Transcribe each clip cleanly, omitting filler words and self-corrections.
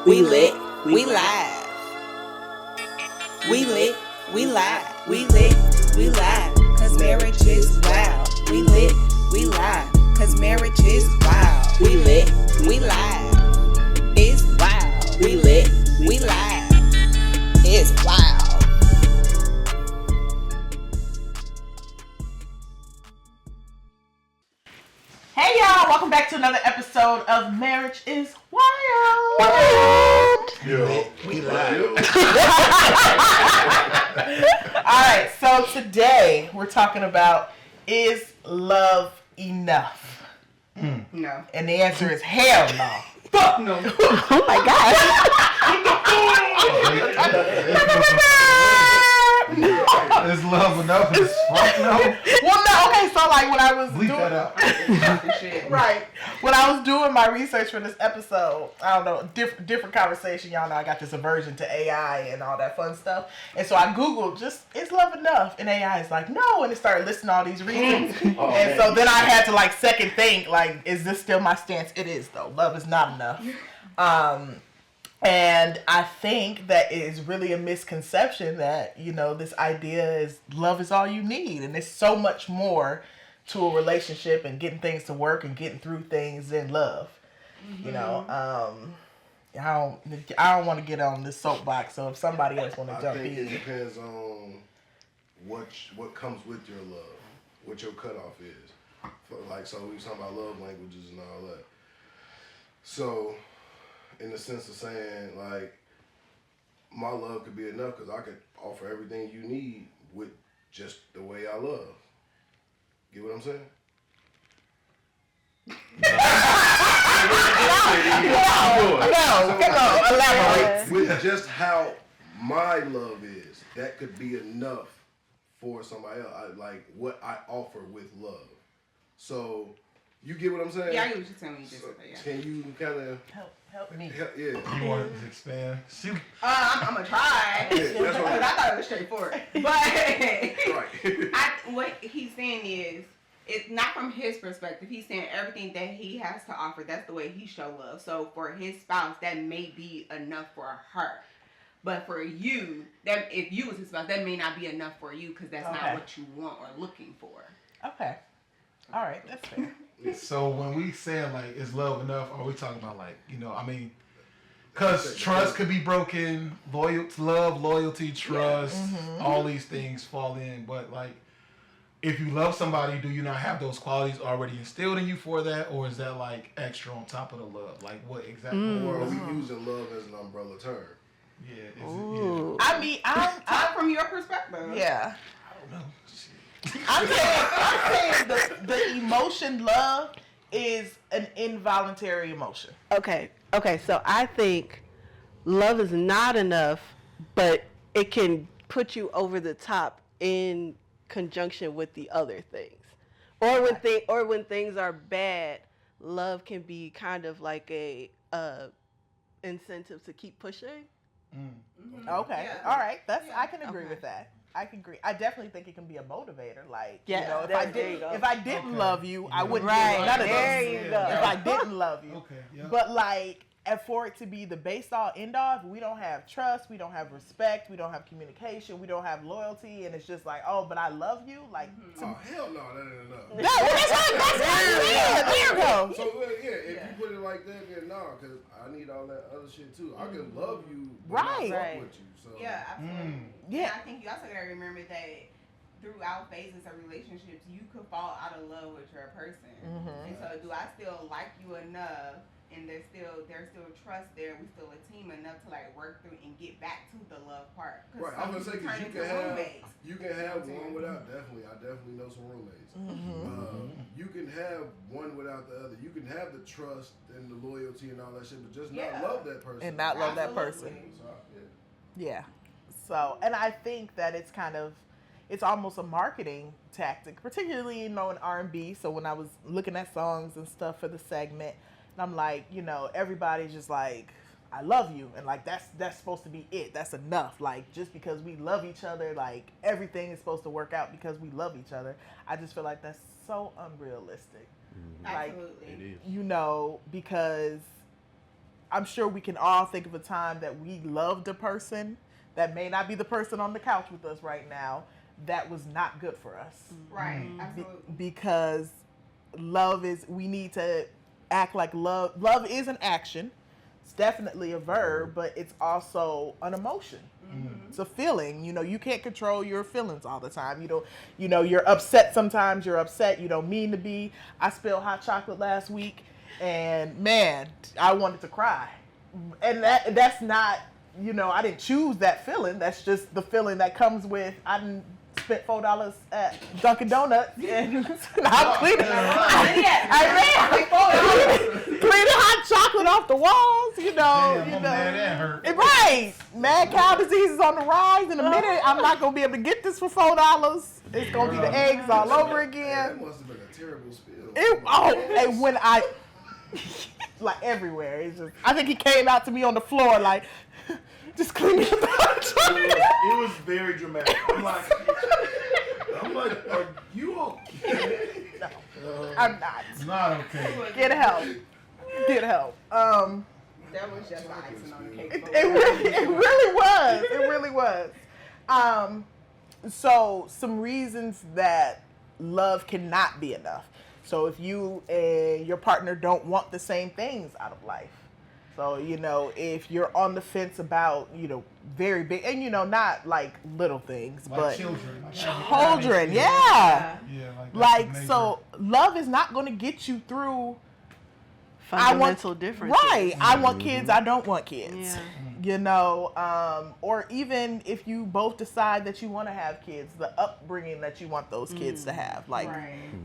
We lit, we live. We lit, we live. We lit, we live. Cause marriage is wild. We lit, we live. Cause marriage is wild. We lit, we live. It's wild. We lit, we live. It's wild. Hey y'all, welcome back to another episode of Marriage is Wild. Yo, we live. Alright, so today we're talking about, is love enough? No. And the answer is hell no. Fuck no. Oh my God. Is love enough? Is fuck no? Well, no, okay, so like when I was Bleep doing... that out. Right. When I was doing my research for this episode, I don't know, different conversation. Y'all know I got this aversion to AI and all that fun stuff. And so I Googled just, is love enough? And AI is like, no. And it started listing all these reasons. So then I had to like second think, like, is this still my stance? It is though. Love is not enough. And I think that it is really a misconception that, you know, this idea is love is all you need. And there's so much more to a relationship and getting things to work and getting through things than love. Mm-hmm. You know, I don't want to get on this soapbox. So if somebody else want to jump in. I think it depends on what comes with your love, what your cutoff is. Like, so we were talking about love languages and all that. So, in the sense of saying, like, my love could be enough because I could offer everything you need with just the way I love. Get what I'm saying? No, elaborate. With just how my love is, that could be enough for somebody else. Like what I offer with love. So, you get what I'm saying? Yeah, I get what you're saying when you just said that, yeah. Can you kind of help me? Yeah. You want to expand? Shoot. I'm gonna try. Yeah, that's what I thought it was straightforward. But right. what he's saying is, it's not from his perspective. He's saying everything that he has to offer, that's the way he show love. So for his spouse, that may be enough for her. But for you, that if you was his spouse, that may not be enough for you because that's not what you want or looking for. Okay. All right, that's fair. So when we say like, is love enough? Are we talking about like, you know, I mean, because trust could be broken, loyalty, trust, all these things fall in. But like, if you love somebody, do you not have those qualities already instilled in you for that, or is that like extra on top of the love? Like what exactly? Or are we using love as an umbrella term? Yeah. I mean, Talk from your perspective. Yeah. I don't know. I'm saying the emotion love is an involuntary emotion. Okay, so I think love is not enough, but it can put you over the top in conjunction with the other things. Or when things are bad, love can be kind of like a incentive to keep pushing. Okay. Yeah. All right. I can agree with that. I can agree. I definitely think it can be a motivator. Like, Yeah, you know, if I didn't love you, I wouldn't do none of there this. you go. If I didn't love you. Okay. Yeah. But like, and for it to be the base all end all, if we don't have trust, we don't have respect, we don't have communication, we don't have loyalty, and it's just like, oh, but I love you, like. Oh hell no, that ain't enough. No, that's what there you go. So if you put it like that, then no, because I need all that other shit too. I can love you, but not fuck with you. So Yeah, absolutely. Yeah. And I think you also gotta remember that throughout phases of relationships, you could fall out of love with your person. And so, do I still like you enough? And there's still trust there. We still a team enough to like work through and get back to the love part. right, I'm gonna say because you can have one without I definitely know some roommates. You can have one without the other. You can have the trust and the loyalty and all that shit, but just not love that person. And not love that person. So, Yeah. So, and I think that it's almost a marketing tactic, particularly, you know, in R&B. So when I was looking at songs and stuff for the segment, and I'm like, you know, everybody's just like, I love you. And like, that's supposed to be it. That's enough. Like, just because we love each other, like everything is supposed to work out because we love each other. I just feel like that's so unrealistic. Absolutely. Like, you know, because I'm sure we can all think of a time that we loved a person that may not be the person on the couch with us right now that was not good for us. Right. Absolutely. Because love is, we need to act like love. Love is an action. It's definitely a verb, but it's also an emotion. It's a feeling. You know, you can't control your feelings all the time. You know, you're upset sometimes. You're upset. You don't mean to be. I spilled hot chocolate last week, and man, I wanted to cry. And that's not, you know, I didn't choose that feeling. That's just the feeling that comes with, I didn't spent $4 at Dunkin' Donuts, and I'm cleaning. Cleaning hot chocolate off the walls, you know. Damn, I'm mad that hurt. Right. Mad cow disease is on the rise. In a minute, I'm not gonna be able to get this for $4. It's gonna be the eggs all over That again. must have been a terrible spill. And when I like everywhere, it's just, I think he came out to me on the floor like, just clean up the hot chocolate. It was very dramatic. I'm like, are you okay? No, I'm not. It's not okay. Get help. Get help. That was just the icing on the cake. It really was. So some reasons that love cannot be enough. So if you and your partner don't want the same things out of life. So, you know, if you're on the fence about, you know, very big, and, you know, not like little things, Like but children. children, yeah. Yeah, Like, that's so love is not going to get you through Fundamental differences. Right. I want kids. I don't want kids. Yeah. You know, or even if you both decide that you want to have kids, the upbringing that you want those kids to have. Like,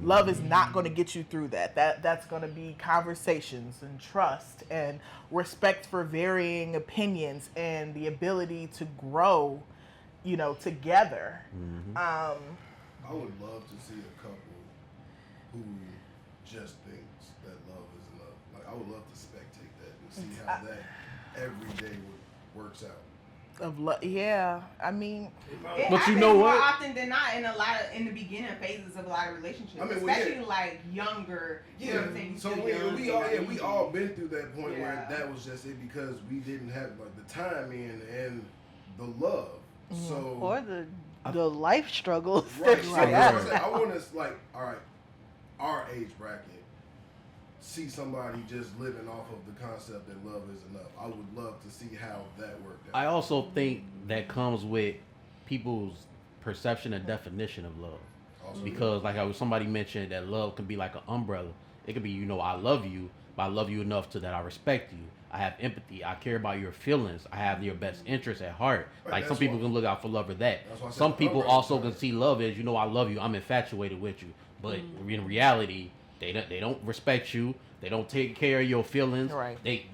love is not going to get you through that. That's going to be conversations and trust and respect for varying opinions and the ability to grow, you know, together. I would love to see a couple who just thinks that love is love. Like, I would love to spectate that and see how that every day works out. Of love, yeah. I mean, It But you happens know more what? often than not in the beginning phases of a lot of relationships, I mean, well, especially yeah. like younger. You know what I'm saying? So Still we young, all been through that point where Yeah. that was just it because we didn't have like the time and the love. So Or the life struggles. right, so Right. that's what I'm saying. I want us like all right, our age bracket. See somebody just living off of the concept that love is enough. I would love to see how that worked out. I also think that comes with people's perception and definition of love. Also, Because like how somebody mentioned that love can be like an umbrella. It could be, you know, I love you, but I love you enough to that I respect you. I have empathy. I care about your feelings. I have your best interests at heart. Right, Like some that's people why- can look out for love or that. That's why I said Some the people umbrella also part. can see love as, you know, I love you. I'm infatuated with you. But in reality, they don't respect you. They don't take care of your feelings. Right. They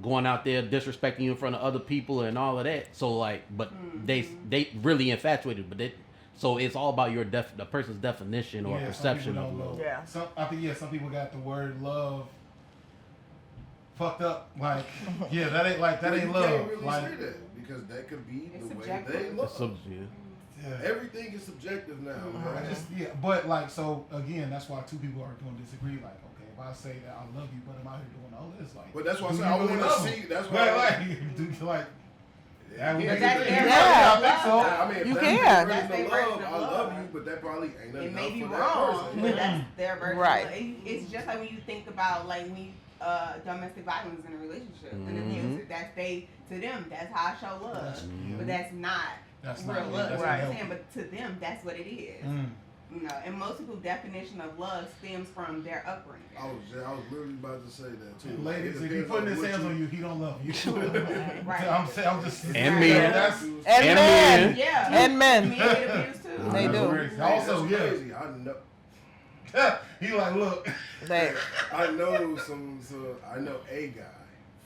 going out there disrespecting you in front of other people and all of that. So like, but they really infatuated. But so it's all about your the person's definition or Yeah, some perception people of don't love. know. Yeah. I think some people got the word love fucked up. Like, yeah, that ain't Well, love. you can't really Like, say that because that could be It's the way subjective. they love. It's sub- yeah. yeah. Everything is subjective now, I man. just but like so again, that's why two people are going to disagree. Like, okay, if I say that I love you, but I'm out here doing all this, like. But that's why I do said you I really want to love me? see. That's why. Like, do you like? That would Yeah, make that's it- their Yeah, I think so. I mean, if You that's can. their That's version their of version love, of I love love. you, but that probably ain't It enough may be for that wrong, person. but that's their version. Right. It's just like when you think about like domestic violence in a relationship and abuse. That's to them. That's how I show love. But that's not That's real not- love. that's You know not what I'm helpful. saying? But to them, that's what it is. You know, and most people's definition of love stems from their upbringing. I was literally about to say that too. Ladies, It if he depends putting on his what hands you- on you, he don't love you. Right. I'm just. And yeah, men. That's, And And men. men. Yeah. And men. Men get abused too. They do. Crazy. Also, That's yeah. crazy. I know. He like, look. They, I know I know a guy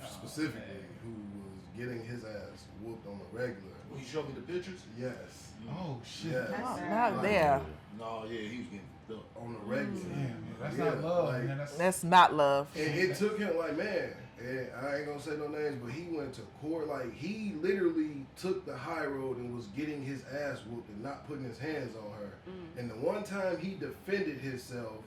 specifically who was getting his ass whooped on a regular. Will you show me the pictures? Yes. Oh shit. Yes. not Like, there. No, yeah, he was getting dumped. On a regular. Damn, that's Yeah, not love, like- man. That's not love. And it took him like, man, and I ain't gonna say no names, but he went to court. Like, he literally took the high road and was getting his ass whooped and not putting his hands on her. And the one time he defended himself,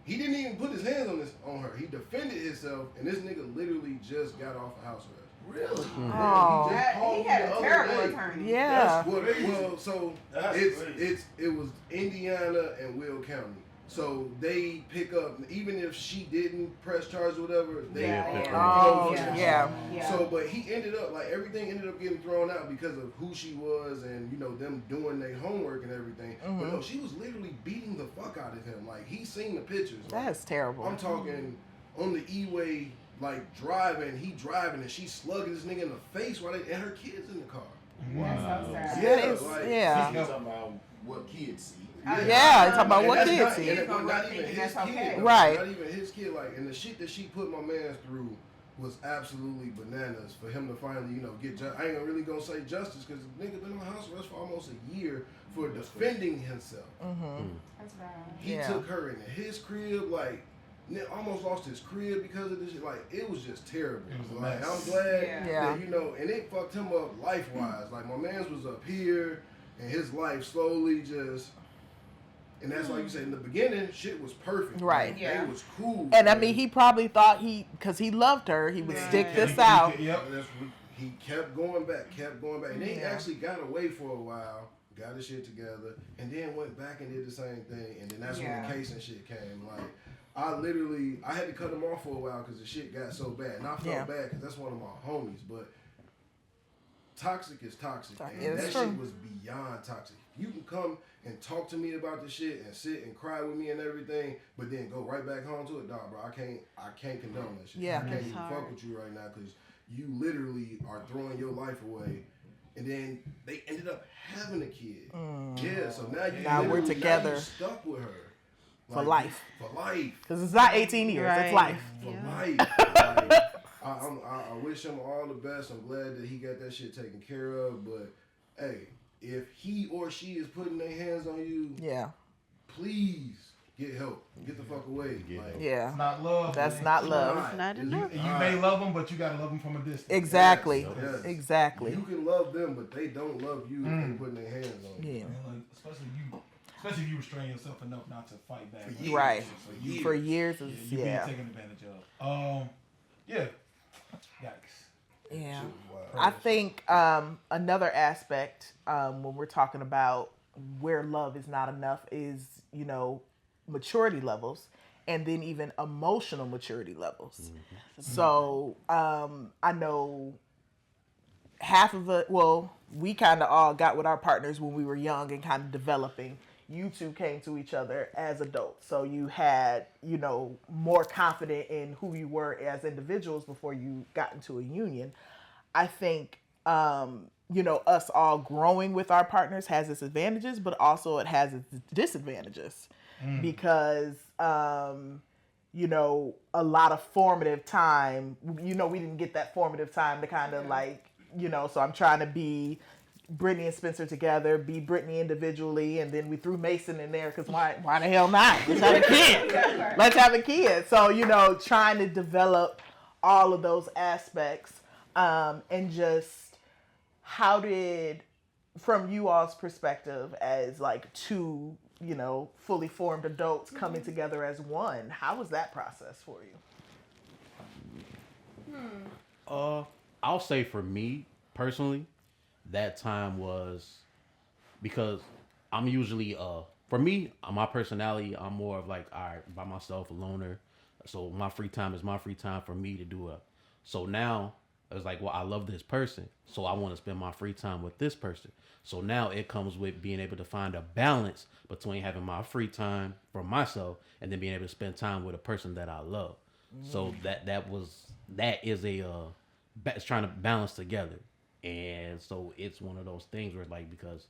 He didn't even put his hands on her. He defended himself, and this nigga literally just got off of house arrest. Really? Oh. He just called He me had the a other terrible day. attorney. Yeah. That's crazy. Well, so That's crazy. it was Indiana and Will County. So they pick up, even if she didn't press charges or whatever, they Yeah, are pick her up. close. Oh, yeah. So, but he ended up, like, everything ended up getting thrown out because of who she was and, you know, them doing their homework and everything. But no, she was literally beating the fuck out of him. Like, he seen the pictures. Like, That's terrible. I'm talking on the E-way, like, he driving, and she slugging this nigga in the face while and her kids in the car. That's so sad. That is, like, yeah. He's talking about what kids see. Yeah, talking about And what that's kids not- see. and not even Thinking his that's kid. okay. Right. Not even his kid. Like, and the shit that she put my man through was absolutely bananas for him to finally, you know, get. I ain't really gonna say justice because the nigga been on house arrest for almost a year for defending himself. That's bad. He Yeah. took her into his crib, like. Almost lost his crib because of this shit. Like, it was just terrible. It was a Like, mess. I'm glad Yeah. that, you know, and it fucked him up life wise. Like, my man's was up here, and his life slowly just. And that's why you say in the beginning, shit was perfect. Right. Like, Yeah. It was cool. And I man. mean, he probably thought because he loved her, he would stick Right. this out. Yep. He kept going back. And they Yeah. actually got away for a while, got his shit together, and then went back and did the same thing. And then that's when Yeah. the case and shit came. Like, I had to cut him off for a while because the shit got so bad. And I felt Yeah. bad because that's one of my homies. But toxic is toxic. Yeah, And it's that true. shit was beyond toxic. You can come and talk to me about the shit and sit and cry with me and everything, but then go right back home to it. Nah, bro, I can't condone that shit. Yeah. I can't That's even hard. fuck with you right now because you literally are throwing your life away. And then they ended up having a kid. Yeah, so now you Now we're literally- together. now you stuck with her. For life. For life. Because it's not 18 years, Right. it's life. For Yeah. life. Like, I wish him all the best. I'm glad that he got that shit taken care of. But hey, if he or she is putting their hands on you, Yeah. please get help. Get the fuck away. Get Like, help. Yeah. It's not love. That's man. not love. It's Not It's- enough. And you may love them, but you gotta love them from a distance. Exactly. Yes. Exactly. You can love them, but they don't love you if they putting their hands on you. Yeah. Man, like, especially if you restrain yourself enough not to fight back. For years. Right. For For years, Yeah, is you being yeah. taken advantage of. Yeah. Yikes. Yeah. Shit was wild. I think another aspect when we're talking about where love is not enough is, you know, maturity levels and then even emotional maturity levels. So I know half of it, well, we kind of all got with our partners when we were young and kind of developing. You two came to each other as adults. So you had, you know, more confident in who you were as individuals before you got into a union. I think, you know, us all growing with our partners has its advantages, but also it has its disadvantages because, you know, a lot of formative time, you know, we didn't get that formative time to kind of like, you know, so I'm trying to be Brittany and Spencer together, be Brittany individually, and then we threw Mason in there because why the hell not? Let's have a kid. Let's have a kid. So, you know, trying to develop all of those aspects and just how did, from you all's perspective as like two, you know, fully formed adults coming together as one, how was that process for you? I'll say for me personally, that time was because I'm usually for me, my personality, I'm more of like, all right, by myself, a loner. So my free time is my free time for me to do it. So now it's like, well, I love this person, so I want to spend my free time with this person. So now it comes with being able to find a balance between having my free time for myself and then being able to spend time with a person that I love. So that is it's trying to balance together. And so it's one of those things where it's like, because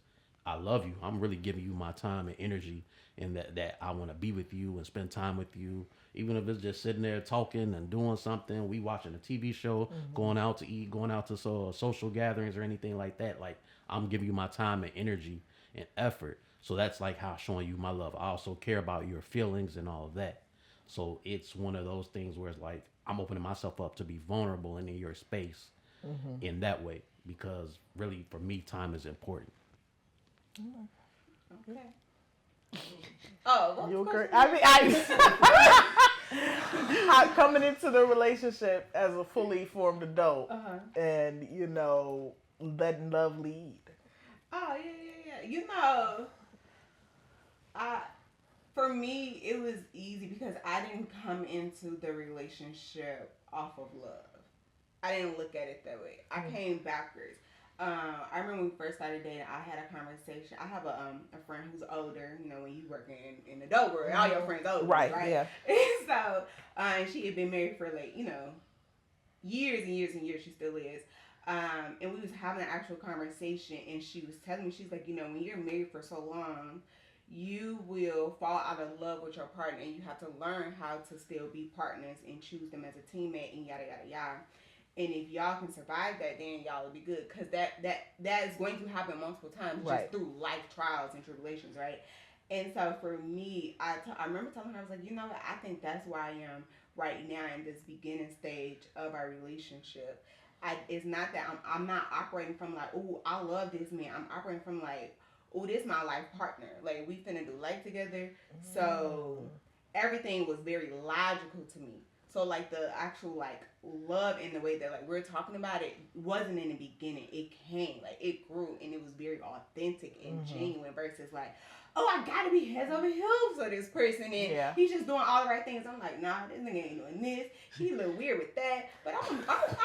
I love you, I'm really giving you my time and energy, and that I want to be with you and spend time with you, even if it's just sitting there talking and doing something, we watching a TV show, going out to eat, going out to social gatherings or anything like that. Like, I'm giving you my time and energy and effort. So that's like how showing you my love. I also care about your feelings and all of that. So it's one of those things where it's like, I'm opening myself up to be vulnerable in your space in that way, because really for me, time is important. Okay. Oh, You what agree? question? I coming into the relationship as a fully formed adult, and letting love lead. Oh yeah. You know, I for me it was easy because I didn't come into the relationship off of love. I didn't look at it that way. I came backwards. I remember when we first started dating, I had a conversation. I have a friend who's older. You know, when you work in the dope world, all your friends older, right? Yeah. So, and she had been married for years and years and years. She still is. And we was having an actual conversation, and she was telling me, she's like, when you're married for so long, you will fall out of love with your partner, and you have to learn how to still be partners and choose them as a teammate, and yada yada yada. And if y'all can survive that, then y'all will be good. Because that is going to happen multiple times just through life trials and tribulations, right? And so for me, I remember telling her, I was like, what? I think that's where I am right now in this beginning stage of our relationship. It's not that I'm not operating from like, oh, I love this man. I'm operating from like, oh, this is my life partner. Like, we finna do life together. So everything was very logical to me. So like the actual like love in the way that like we're talking about it wasn't in the beginning. It came, like it grew, and it was very authentic and genuine versus like, oh, I gotta be heads over heels for this person, and he's just doing all the right things. I'm like, nah, this nigga ain't doing this. He a little weird with that, but I can work with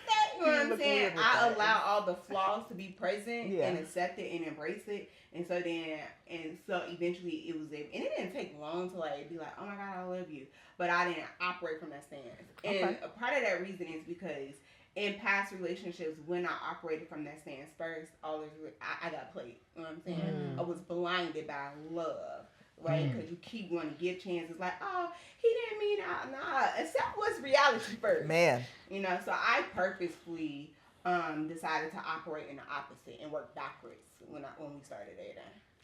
that. You know what I'm saying? I allow all the flaws to be present and accept it and embrace it. And so eventually it was, and it didn't take long to like be like, oh my God, I love you. But I didn't operate from that stance. And a part of that reason is because in past relationships, when I operated from that stance first, I got played. You know what I'm saying? I was blinded by love, right? Because you keep wanting to give chances. Like, oh, he didn't mean nah. Accept what's reality first, man. So I purposefully decided to operate in the opposite and work backwards when we started dating.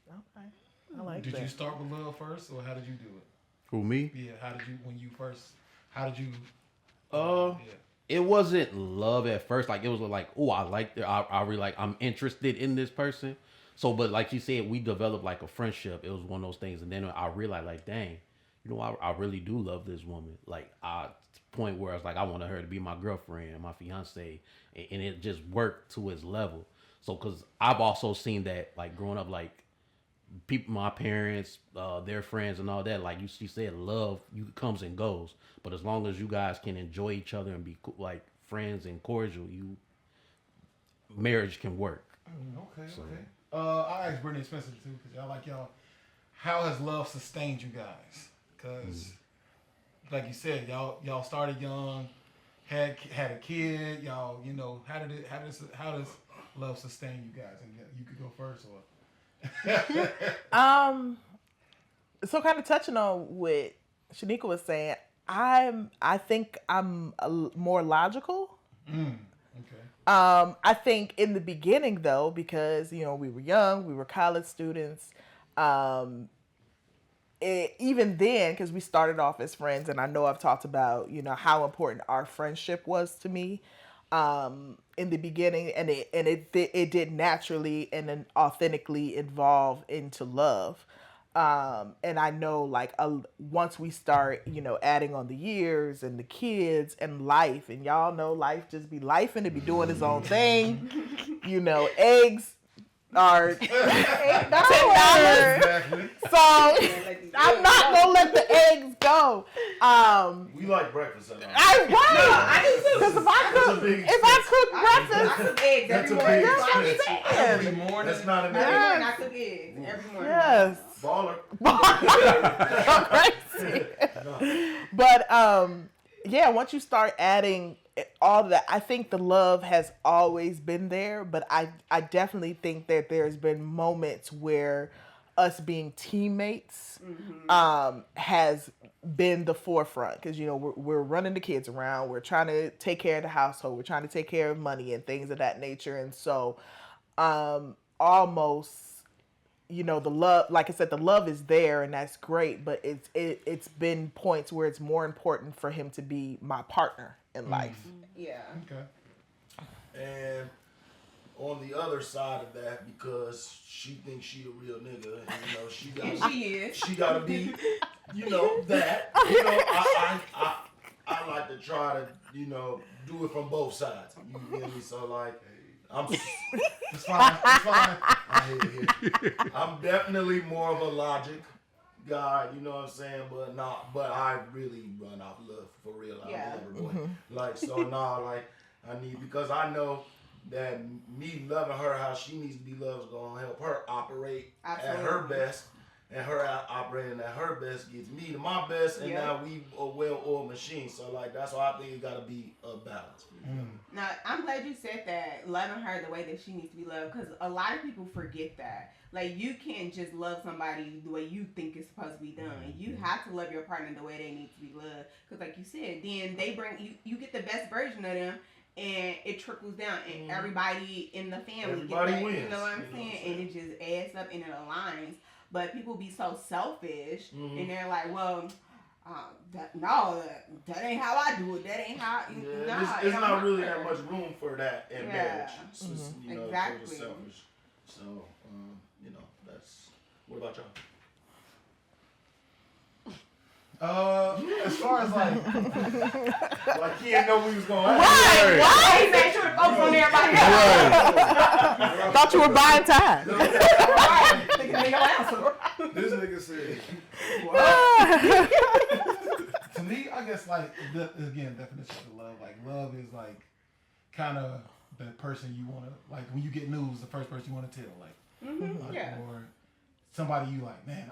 Okay, I like that. Did you start with love first, or how did you do it? Who, me? Yeah, how did you It wasn't love at first. Like, it was like, oh, I like it. I really like, I'm interested in this person. So, but like you said, we developed like a friendship. It was one of those things. And then I realized like, dang, I really do love this woman. Like, to the point where I was like, I wanted her to be my girlfriend, my fiance. And it just worked to its level. So, cause I've also seen that like growing up, like, people, my parents, their friends and all that, like you said, love comes and goes, but as long as you guys can enjoy each other and be like friends and cordial, marriage can work. Okay. I asked Brittany and Spencer too, because y'all, how has love sustained you guys? Because like you said, y'all started young, had a kid, y'all, how does love sustain you guys? And you could go first, or so kind of touching on what Shanika was saying, I think I'm more logical. Okay. I think in the beginning though, because we were young, we were college students. Even then, because we started off as friends, and I know I've talked about how important our friendship was to me. In the beginning, and it did naturally and then authentically evolve into love. And I know like once we start, adding on the years and the kids and life, and y'all know life just be life and it be doing its own thing. Eggs are $10. Exactly. So I'm not gonna let the eggs go. We like breakfast at home. I do too. Because if I cook breakfast, eggs every morning. That's what I'm saying. Every morning. That's not an Every egg. morning I cook eggs. Every morning. Yes. Baller. Crazy. But once you start adding all that, I think the love has always been there, but I definitely think that there's been moments where us being teammates has been the forefront, because we're running the kids around, we're trying to take care of the household, we're trying to take care of money and things of that nature. And so almost the love, like I said, the love is there, and that's great, but it's been points where it's more important for him to be my partner in life. Yeah. Okay. And on the other side of that because she thinks she a real nigga, and you know she got She is. she gotta be, you know that. You know, I like to try to, you know, do it from both sides. You feel me? So like, It's fine. It's fine. I hear it. I'm definitely more of a logic guy, you know what I'm saying? But I really run off love for real. I'm Yeah. a lover boy. Like, so like, because I know that me loving her how she needs to be loved is gonna help her operate at her Absolutely. best. And her operating at her best gets me to my best, and Yep. now we a well-oiled machine. So like that's why I think it gotta be a balance. Now, I'm glad you said that, loving her the way that she needs to be loved, because a lot of people forget that. Like, you can't just love somebody the way you think it's supposed to be done. You have to love your partner the way they need to be loved. Because, like you said, then they bring, you get the best version of them, and it trickles down, and everybody in the family Everybody gets that, wins, you know what I'm you know what saying? I'm And it just adds up and it aligns. But people be so selfish, and they're like, well, that ain't how I do it. That ain't how. Yeah, it's not really that much room for that in marriage. It's just, you know, Exactly. for the selfish. So, you know, that's. What about y'all? As far as like, Like he didn't know we was going. Why? He made sure to focus on everybody else. Thought you were buying time. Right. Thinking of your answer. This nigga said, to me, I guess like again, definition of love. Like love is like kind of the person you want to like when you get news, the first person you want to tell. Like, Yeah. or somebody you like, man,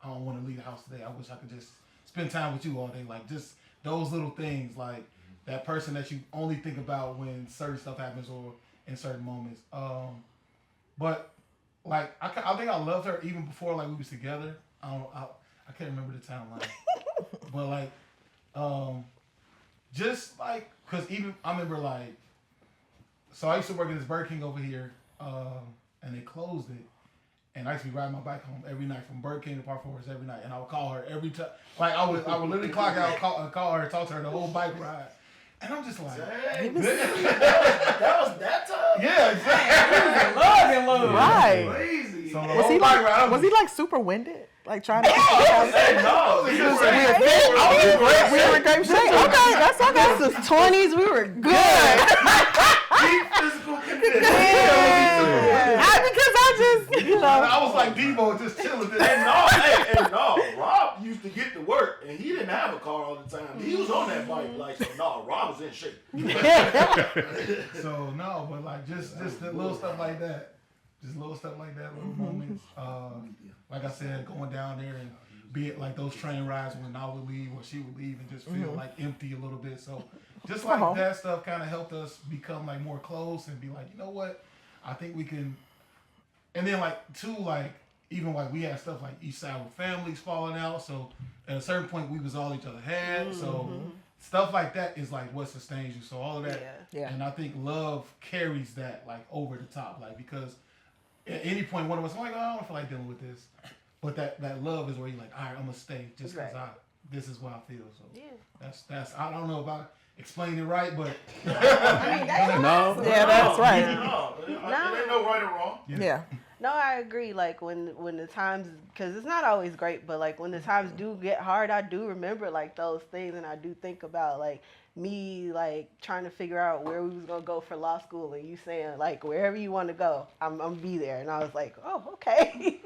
I don't want to leave the house today. I wish I could just spend time with you all day. Like just those little things, like that person that you only think about when certain stuff happens or in certain moments. But like I think I loved her even before like we was together. I can't remember the timeline, but like just like because even I remember like so I used to work at this Burger King over here, and they closed it. And I used to be riding my bike home every night from Burger King to Park Forest every night, and I would call her every time. Like I would literally clock out, call her, talk to her the whole bike ride, and I'm just like, Dang, that was that time. yeah, exactly. Love. Right. Crazy. So the Was whole he bike ride, like like super winded? Like trying to No, we were in great shape. Okay, that's okay. This was 20s. We were good. deep physical condition. Because I just, you know. I was like Debo, just chilling. And Rob used to get to work, and he didn't have a car all the time. He was on that bike, like, so Rob was in shape. So no, but like just the little stuff like that, just little stuff like that, little moments. Like I said, going down there and be it like those train rides when I would leave or she would leave and just feel like empty a little bit. So just like that stuff kind of helped us become like more close and be like, you know what, I think we can. And then like too, like even like we had stuff like each side with families falling out. So at a certain point we was all each other had. So stuff like that is like what sustains you. So all of that. Yeah. And I think love carries that like over the top, like because at any point one of us is like, oh, I don't feel like dealing with this, but that love is where you're like, all right, I'm gonna stay just because this is what I feel. So that's I don't know about explaining it right, but No. Yeah, that's right. It ain't no right or wrong. Yeah. No, I agree. Like when the times, because it's not always great, but like when the times do get hard, I do remember like those things, and I do think about like me like trying to figure out where we was gonna go for law school, and you saying like wherever you want to go, I'm gonna be there, and I was like, oh, okay.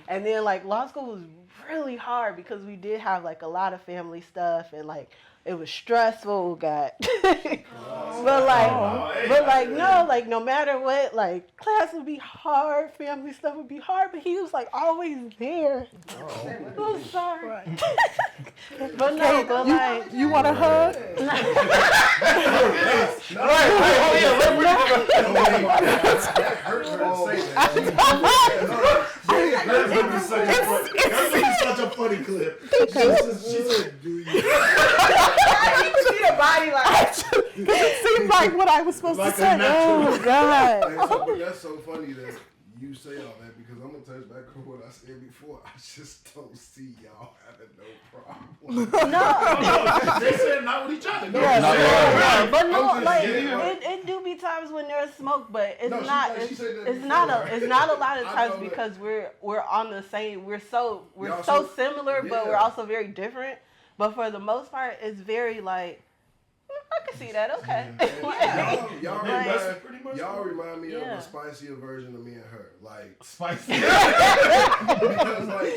And then like law school was really hard because we did have like a lot of family stuff, and like it was stressful, but no matter what, like class would be hard, family stuff would be hard, but he was like always there. I'm sorry. But no, but like You want a hug? Such a funny clip. She said, "Do you?" It seemed like what I was supposed Like to say. a natural. Oh God. But that's so funny that you say all that because I'm gonna touch back on what I said before. I just don't see y'all having no problem. They said not with each other. No, but no, I'm just like kidding. it do be times when there's smoke, but it's No, she- not. no, she It's, said that it's before. not a. It's not a lot of I times know that. because we're on the same. We're so Y'all so so- similar, but yeah. we're also very different. But for the most part, it's very like I can see that. Okay. Y'all Like- remind, pretty much y'all remind me of Yeah. a spicier version of me and her. Like, Spicy. because like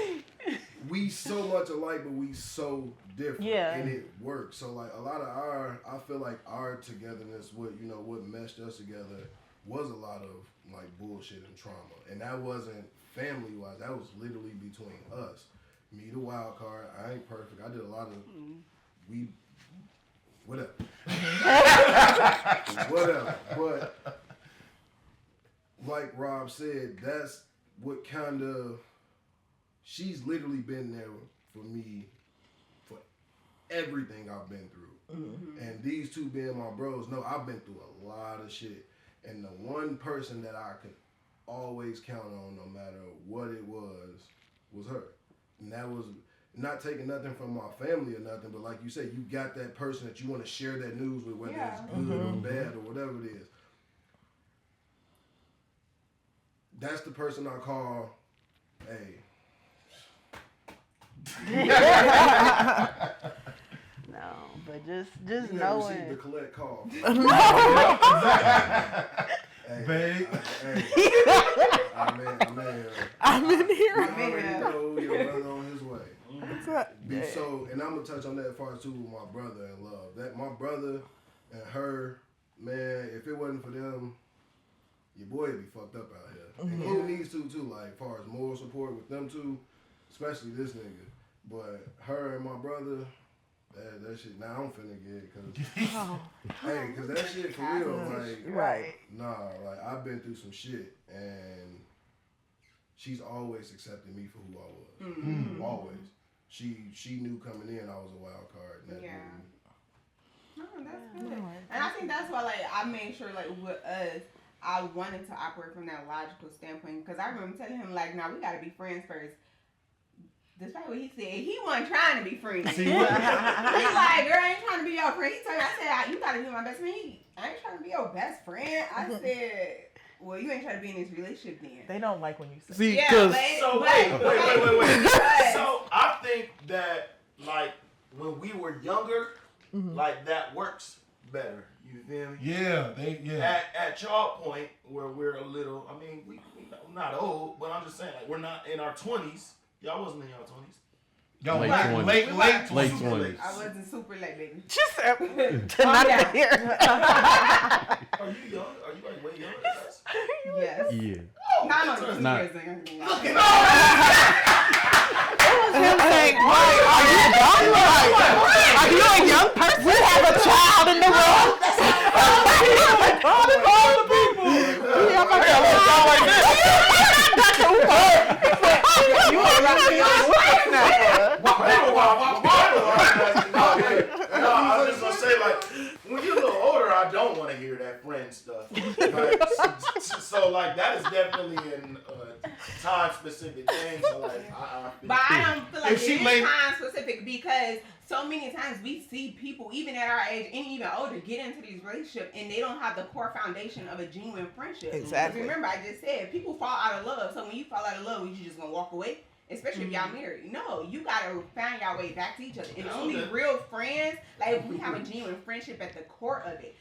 we so much alike, but we so different. Yeah. And it works. So like a lot of I feel like our togetherness, what meshed us together was a lot of like bullshit and trauma. And that wasn't family wise. That was literally between us. Me, the wild card. I ain't perfect. I did a lot of whatever. Whatever. But like Rob said, that's what kind of she's literally been there for me for everything I've been through. Mm-hmm. And these two being my bros, no, I've been through a lot of shit. And the one person that I could always count on, no matter what it was her. And that was not taking nothing from my family or nothing, but like you said, you got that person that you want to share that news with, whether it's good or bad or whatever it is. That's the person I call, hey. No, but just You never knowing. received the collect call. Hey, Babe. I'm in here. here. You already know your brother on his way. What's up? So, and I'm gonna touch on that as far as too with my brother and love. That my brother and her, man, if it wasn't for them, your boy would be fucked up out here. And he needs to too, like, as far as moral support with them two, especially this nigga. But her and my brother, that shit, now I'm finna get, cause, hey, cause that shit for real, like, Right. nah, like, I've been through some shit, and she's always accepted me for who I was. Mm-hmm. Always. She knew coming in I was a wild card. And that Yeah. didn't- No, that's good. And I think that's why, like, I made sure, like, with us, I wanted to operate from that logical standpoint. Because I remember telling him, like, nah, we got to be friends first. Despite what he said, he wasn't trying to be friends. See, He's like, girl, I ain't trying to be your friend. He told me, I said, you got to be my best friend. I ain't trying to be your best friend. I said, well, you ain't trying to be in this relationship then. They don't like when you say. See, Yeah, because So but- wait. but- So I think that like when we were younger, like that works better. You feel me? Yeah. At y'all point where we're a little, I mean, we not old, but I'm just saying like we're not in our 20s. Y'all wasn't in y'all 20s. Yo, Late late 20s. late Late 20s. 20s. I wasn't super late, baby. To not down. here. Are you young? Are you like way younger than us? Yes. Yeah. Not on 2 Not- years younger than you. Him saying, "Wait, are you young? Are you a young person? We have a child in the room." All the people. You are right. No, I was just gonna say like when you're a little older, I don't want to hear that friend stuff. Like, so like that is definitely in time specific thing. So like But I don't feel like If she it is laid- time specific because so many times we see people, even at our age and even older, get into these relationships and they don't have the core foundation of a genuine friendship. Exactly. Remember, I just said people fall out of love. So when you fall out of love, you just gonna walk away. Especially if y'all married. No, you gotta find your way back to each other. And only real friends, like if we have a genuine friendship at the core of it,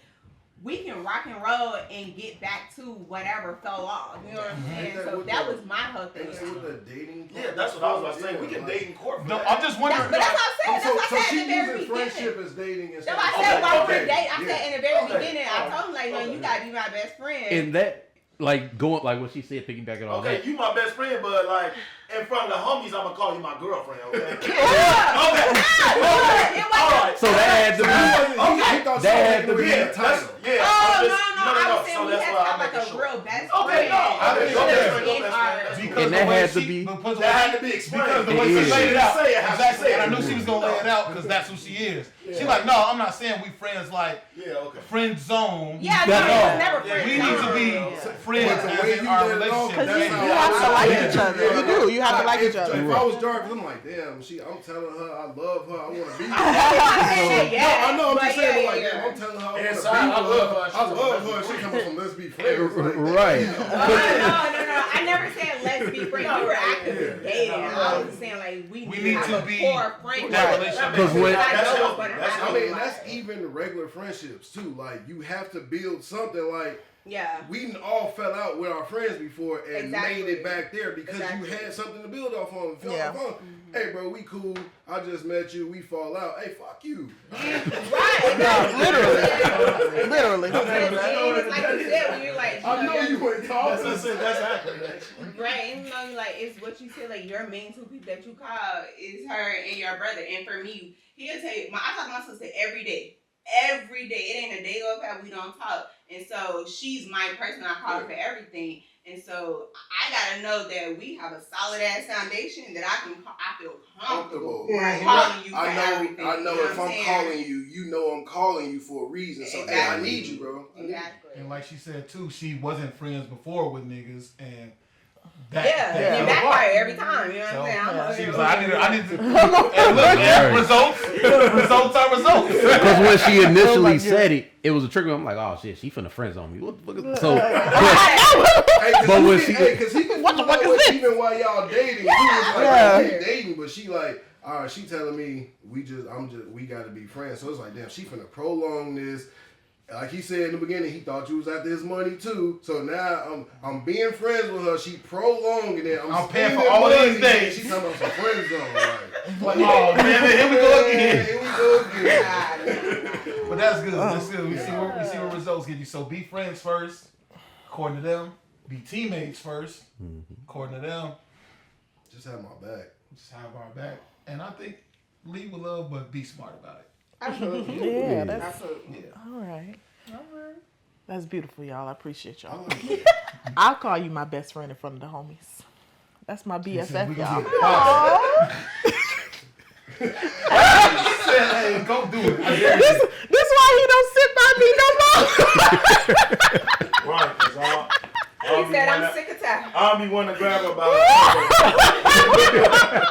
we can rock and roll and get back to whatever fell off. You know what I'm saying? So that was my whole thing. And so with the dating, yeah, that's what I was about to say. We can date in court. For No, that. I'm just wondering. But that's what I said. That's what so I she said in the very using beginning. friendship as dating instead. That's why I said while we're dating. I Yeah. said in the very Okay. beginning, I told him like, no, you gotta be my best friend. And that, like, going, like what she said, piggybacking on Okay, that. you my best friend, but like in front of the homies, I'm gonna call you my girlfriend. Okay. Yeah. Okay. It All wasn't. right. So that had to be. He thought That had something to would be- be Yeah, a title. yeah. Oh I'm no, just- I was saying So we that's had why to have I'm like making a sure. real best Okay, friend. no, I think your best friend, your in best our friend. Because And the that way had to she- be- because the That way had to be Because explained. the way It she is. laid it out. Say it how she Exactly. said And I it. knew she was gonna lay it out because that's who she is. She like, no, I'm not saying we friends like friend zone. Yeah, no, That's all. it's never friend We need to be friends But the as way in you our let it off, relationship. Because that's you how have to I like feel. each other. You do. You have to like each other. If I was Jarvis, I'm like, damn, I'm telling her I love her, I want to be with her. Yeah, I know, I'm just saying, yeah, like, yeah. damn, I'm telling her I want to be with Inside, I love her. her. I love her. She comes from let's be friends. Like, Right. No. I never said let's be friends. We were actively dating. I was saying like we need have to a be core friendship. that relationship. Because when- I mean, that's even regular friendships too. Like, you have to build something. Like, Yeah. we all fell out with our friends before and Exactly. made it back there because Exactly. you had something to build off on. Yeah. Hey, bro, we cool. I just met you. We fall out. Hey, fuck you. Right. No, literally. It's like you said when you're like, I know you ain't talking. That's accurate. right, and you know, like it's what you said, like your main two people that you call is her and your brother. And for me, he'll tell you, I talk to my sister every day. Every day. It ain't a day go past we don't talk. And so she's my person. I call her for everything. And so I gotta know that we have a solid ass foundation that I feel comfortable calling you for everything. I know You if what I'm saying? calling you, you know I'm calling you for a reason. So hey, I need you, bro. Exactly. And like she said too, she wasn't friends before with niggas, and And backfire every time. You know what I'm saying? I'm over She here was like, I need to. And look at results are results. Because when she initially said it, it was a trigger. I'm like, oh shit, she finna friend zone me. What the fuck is so? But when she- because he can what the fuck is this? Even while y'all dating, he was like, we dating, but she like, all right, she telling me we gotta be friends. So it's like, damn, she finna prolong this. Like he said in the beginning, he thought you was after his money too. So now I'm being friends with her. She prolonging it. I'm paying for all these days. She talking about some friend zone. Like, Oh man, here we go again. Here we go again. But that's good. That's good. We see what results get you. So be friends first, according to them. Be teammates first, according to them. Just have my back. Just have our back. And I think lead with love, but be smart about it. Absolutely. Yeah, that's Absolutely. all right. That's beautiful, y'all. I appreciate y'all. I'll call you my best friend in front of the homies. That's my BFF, y'all. Hey, go do it. This why he don't sit by me no more. Right, because He said I'm sick of tired. I'll be wanting to grab her about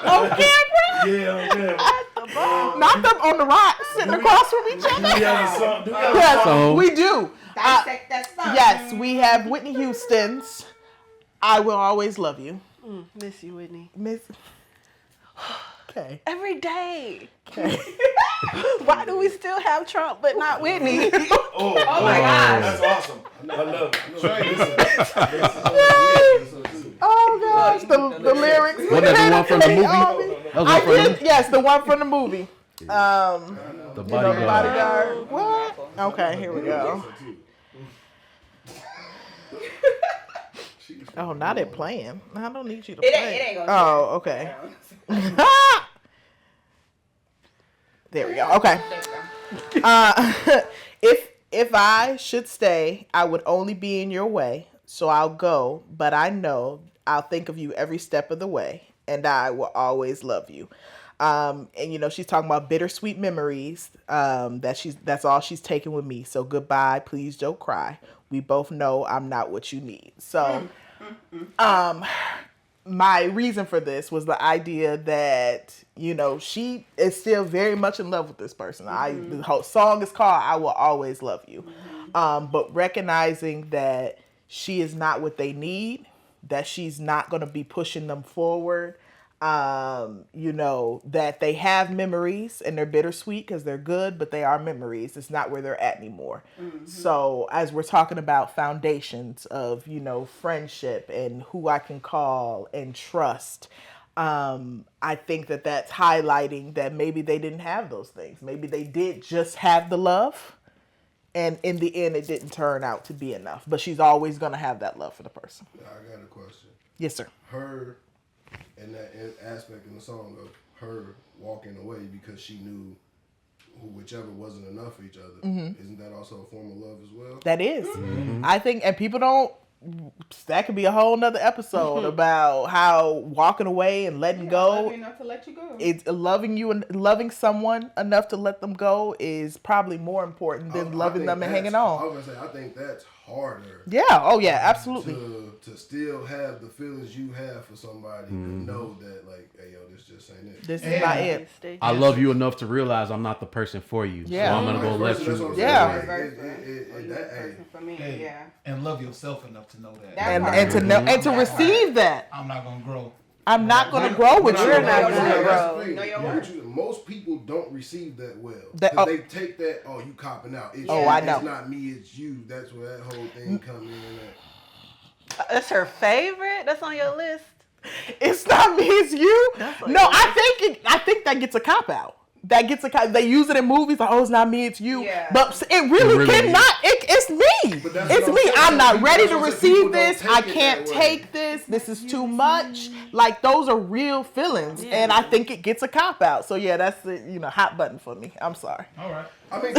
On camera? Yeah, on camera. Not them on the rock, sitting across from each other. Yes, So- we do. Dissect that stuff. Yes, we have Whitney Houston's "I Will Always Love You." Miss you, Whitney. Miss. Okay. Every day. Okay. Why do we still have Trump but not Whitney? Oh my gosh. That's awesome. I love it. Oh gosh, the lyrics. Wasn't that the one from the movie? That was I one from did. Yes, the one from the movie. the You know, bodyguard. Bodyguard. What? Okay, here we go. Oh, now they're playing. I don't need you to play. It ain't gonna Oh, okay. There we go. Okay. If I should stay, I would only be in your way. So I'll go, but I know I'll think of you every step of the way, and I will always love you. And you know, she's talking about bittersweet memories. That's all she's taking with me. So goodbye, please don't cry. We both know I'm not what you need. So, my reason for this was the idea that, you know, she is still very much in love with this person. The whole song is called "I Will Always Love You," but recognizing that she is not what they need, that she's not going to be pushing them forward. You know, that they have memories and they're bittersweet because they're good, but they are memories. It's not where they're at anymore. So as we're talking about foundations of, you know, friendship and who I can call and trust, I think that that's highlighting that maybe they didn't have those things. Maybe they did just have the love, and in the end it didn't turn out to be enough. But she's always going to have that love for the person. I got a question. Yes, sir. Her, and that aspect in the song of her walking away because she knew whichever wasn't enough for each other, isn't that also a form of love as well? That is. I think, and people don't that could be a whole nother episode about how walking away and letting I go. love you enough to let you go. It's loving you and loving someone enough to let them go is probably more important than loving them and hanging I on. was gonna say, I think that's harder. Yeah. Oh yeah. Absolutely. To still have the feelings you have for somebody, to know that like, hey yo, this just ain't it. This is not it. I love you enough to realize I'm not the person for you. Yeah. So I'm gonna go let That's what you. I'm Yeah. saying. Vice Like, versa. Or you the person for me. Hey, Yeah. and love yourself enough to know that. That And part. and to know and to receive that. I'm not gonna grow. I'm not gonna grow with you. We're not That's gonna the grow. thing. Know your Yeah. worth. Most people don't receive that well. That- 'Cause oh. they take that, oh, you copping out. It's Oh, you, I know. It's not me, it's you. That's where that whole thing comes in. That's her favorite. That's on your list. It's not me, it's you. That's like- No, I think that gets a cop out. That gets a cop. They use it in movies like, oh, it's not me, it's you. Yeah. But it really, really cannot. It's me. But that's It's what I'm me. saying. I'm not People- ready that's to what I'm saying. People receive don't this. take I it can't that way. take this. This is too much. Like those are real feelings, and I think it gets a cop out. So yeah, that's the hot button for me. I'm sorry. All right. I mean,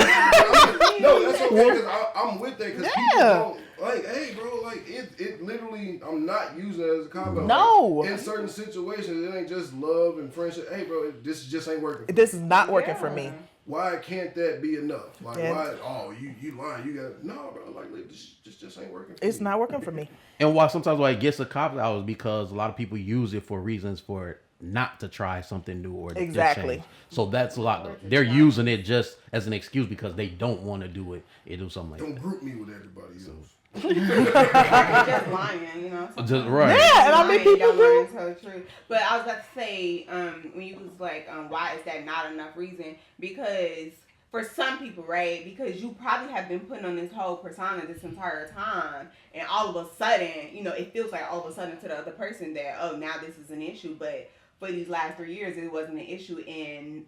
no, that's okay because I'm with that because people don't like, hey, bro, like it literally, I'm not using it as a cop out. No. Like, in certain situations, it ain't just love and friendship. Hey, bro, this just ain't working. This is not working for me. Why can't that be enough? Like, Yeah. why? Oh, you lying? You got no, bro. Like, this just ain't working. For It's me. not working for me. And why sometimes why it gets a cop out is because a lot of people use it for reasons for it not to try something new or to Exactly. change. So that's a lot. They're using it just as an excuse because they don't want to do it. They do something like Don't that. group me with everybody else. Just lying, you know. Just right. Yeah, and I mean Lying, people don't do. learn to tell the truth. But I was about to say, when you was like, why is that not enough reason? Because for some people, right? Because you probably have been putting on this whole persona this entire time, and all of a sudden, it feels like all of a sudden to the other person that, oh, now this is an issue. But for these last 3 years, it wasn't an issue, and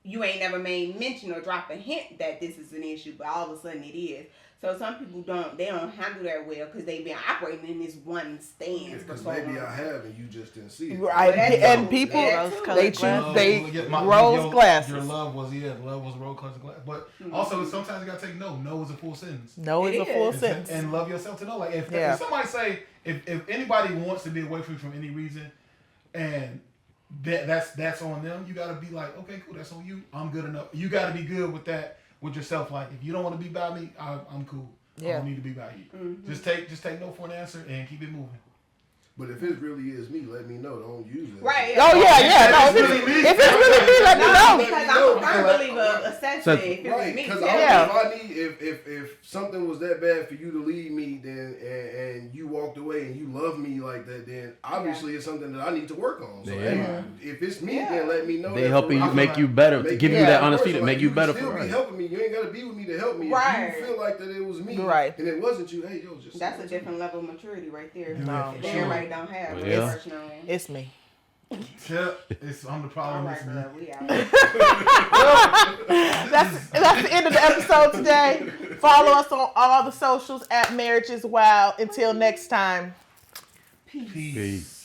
you ain't never made mention or drop a hint that this is an issue, but all of a sudden it is. So some people don't handle that well because they've been operating in this one stance for Because so maybe long. I have and you just didn't see it. Right, that's and true. people Yeah, that's they true. choose rose glasses. Your love was rose colored glasses. But also sometimes you gotta take no. No is a full sentence. No is It a full is. sentence. And love yourself to know. Like if Yeah. somebody say if anybody wants to be away from you from any reason, and that's on them, you gotta be like, okay, cool, that's on you. I'm good enough. You gotta be good with that with yourself. Like if you don't want to be by me, I'm cool. I Yeah. don't need to be by you. Just take no for an answer and keep it moving. But if it really is me, let me know. Don't use it. Right. Oh yeah. No, if it's really me, let me No, know. because I'm a firm believer of assessment. If it was Right, me, because Yeah. if I need, if something was that bad for you to leave me, then and you walked away and you love me like that, then obviously it's something that I need to work on. So Yeah. hey, if it's me, then let me know. They that helping for you real. make you better, Make give me you that better honest person. feedback, Like, make you better can still for be right. helping me. You ain't gotta be with me to help me. Right. If you feel like that it was me, Right. and it wasn't you, hey yo, just that's a different level of maturity right there. No, That everybody don't have. Yeah. Yeah. Personally. It's me. Yeah, I'm the All problem. right, It's me. girl, we out. That's the end of the episode today. Follow us on all the socials at Marriage is Wild. Until next time. Peace. Peace.